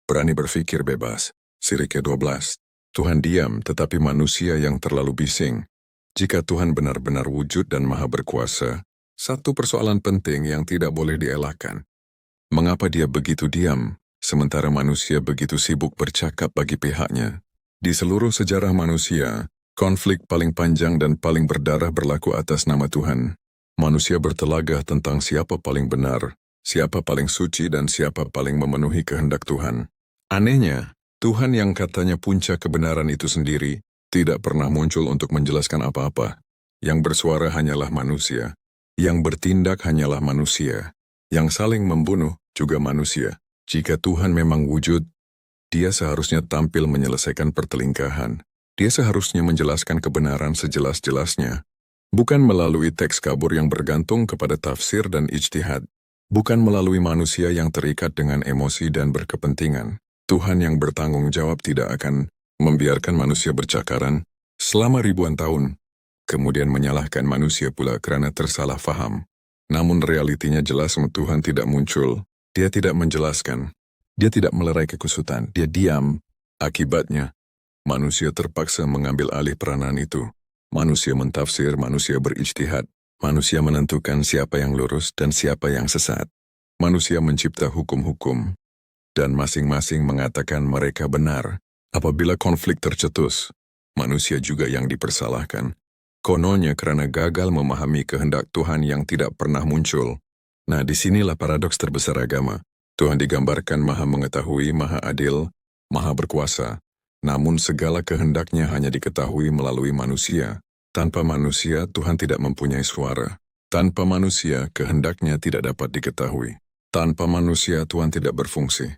Berani berpikir bebas. Siri ke-12. Tuhan diam, tetapi manusia yang terlalu bising. Jika Tuhan benar-benar wujud dan maha berkuasa, satu persoalan penting yang tidak boleh dielakkan. Mengapa dia begitu diam, sementara manusia begitu sibuk bercakap bagi pihaknya? Di seluruh sejarah manusia, konflik paling panjang dan paling berdarah berlaku atas nama Tuhan. Manusia bertelagah tentang siapa paling benar, siapa paling suci dan siapa paling memenuhi kehendak Tuhan. Anehnya, Tuhan yang katanya puncak kebenaran itu sendiri, tidak pernah muncul untuk menjelaskan apa-apa. Yang bersuara hanyalah manusia. Yang bertindak hanyalah manusia. Yang saling membunuh juga manusia. Jika Tuhan memang wujud, dia seharusnya tampil menyelesaikan pertelingkahan. Dia seharusnya menjelaskan kebenaran sejelas-jelasnya. Bukan melalui teks kabur yang bergantung kepada tafsir dan ijtihad. Bukan melalui manusia yang terikat dengan emosi dan berkepentingan. Tuhan yang bertanggung jawab tidak akan membiarkan manusia bercakaran selama ribuan tahun, kemudian menyalahkan manusia pula karena tersalah faham. Namun realitinya jelas Tuhan tidak muncul. Dia tidak menjelaskan. Dia tidak melerai kekusutan. Dia diam. Akibatnya, manusia terpaksa mengambil alih peranan itu. Manusia mentafsir, manusia berijtihad. Manusia menentukan siapa yang lurus dan siapa yang sesat. Manusia mencipta hukum-hukum. Dan masing-masing mengatakan mereka benar. Apabila konflik tercetus, manusia juga yang dipersalahkan. Kononnya karena gagal memahami kehendak Tuhan yang tidak pernah muncul. Nah, disinilah paradoks terbesar agama. Tuhan digambarkan maha mengetahui, maha adil, maha berkuasa. Namun segala kehendaknya hanya diketahui melalui manusia. Tanpa manusia, Tuhan tidak mempunyai suara. Tanpa manusia, kehendaknya tidak dapat diketahui. Tanpa manusia, Tuhan tidak berfungsi.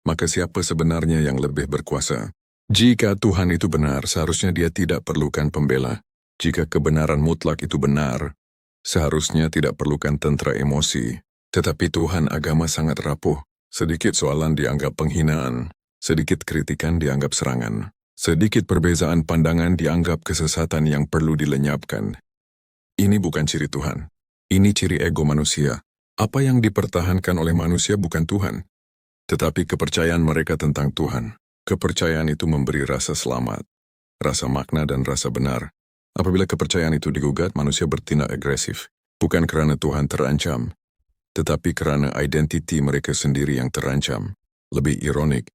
Maka siapa sebenarnya yang lebih berkuasa? Jika Tuhan itu benar, seharusnya dia tidak perlukan pembela. Jika kebenaran mutlak itu benar, seharusnya tidak perlukan tentara emosi. Tetapi Tuhan agama sangat rapuh. Sedikit soalan dianggap penghinaan. Sedikit kritikan dianggap serangan. Sedikit perbezaan pandangan dianggap kesesatan yang perlu dilenyapkan. Ini bukan ciri Tuhan. Ini ciri ego manusia. Apa yang dipertahankan oleh manusia bukan Tuhan, tetapi kepercayaan mereka tentang Tuhan. Kepercayaan itu memberi rasa selamat, rasa makna dan rasa benar. Apabila kepercayaan itu digugat, manusia bertindak agresif. Bukan karena Tuhan terancam, tetapi karena identiti mereka sendiri yang terancam. Lebih ironik,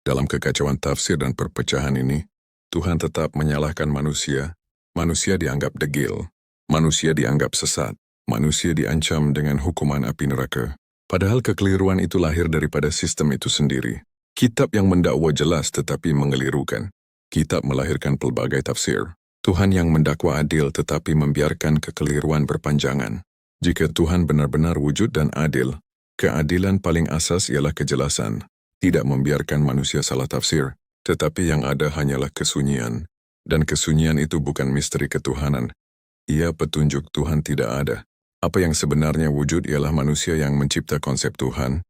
dalam kekacauan tafsir dan perpecahan ini, Tuhan tetap menyalahkan manusia. Manusia dianggap degil. Manusia dianggap sesat. Manusia diancam dengan hukuman api neraka. Padahal kekeliruan itu lahir daripada sistem itu sendiri. Kitab yang mendakwa jelas tetapi mengelirukan. Kitab melahirkan pelbagai tafsir. Tuhan yang mendakwa adil tetapi membiarkan kekeliruan berpanjangan. Jika Tuhan benar-benar wujud dan adil, keadilan paling asas ialah kejelasan. Tidak membiarkan manusia salah tafsir, tetapi yang ada hanyalah kesunyian. Dan kesunyian itu bukan misteri ketuhanan. Ia petunjuk Tuhan tidak ada. Apa yang sebenarnya wujud ialah manusia yang mencipta konsep Tuhan,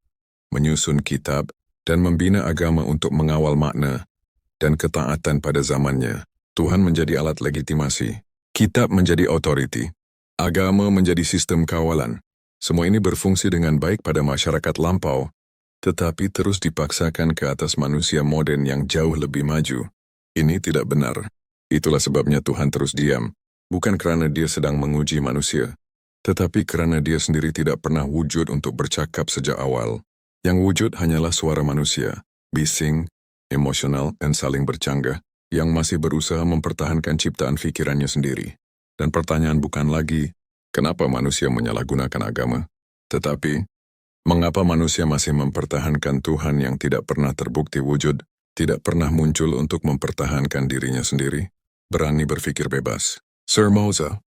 menyusun kitab, dan membina agama untuk mengawal makna dan ketaatan pada zamannya. Tuhan menjadi alat legitimasi. Kitab menjadi otoriti. Agama menjadi sistem kawalan. Semua ini berfungsi dengan baik pada masyarakat lampau, tetapi terus dipaksakan ke atas manusia modern yang jauh lebih maju. Ini tidak benar. Itulah sebabnya Tuhan terus diam. Bukan karena dia sedang menguji manusia, tetapi karena dia sendiri tidak pernah wujud untuk bercakap sejak awal. Yang wujud hanyalah suara manusia, bising, emosional, dan saling bercanggah, yang masih berusaha mempertahankan ciptaan pikirannya sendiri. Dan pertanyaan bukan lagi, kenapa manusia menyalahgunakan agama? Tetapi, mengapa manusia masih mempertahankan Tuhan yang tidak pernah terbukti wujud, tidak pernah muncul untuk mempertahankan dirinya sendiri? Berani berpikir bebas. Sir Moza.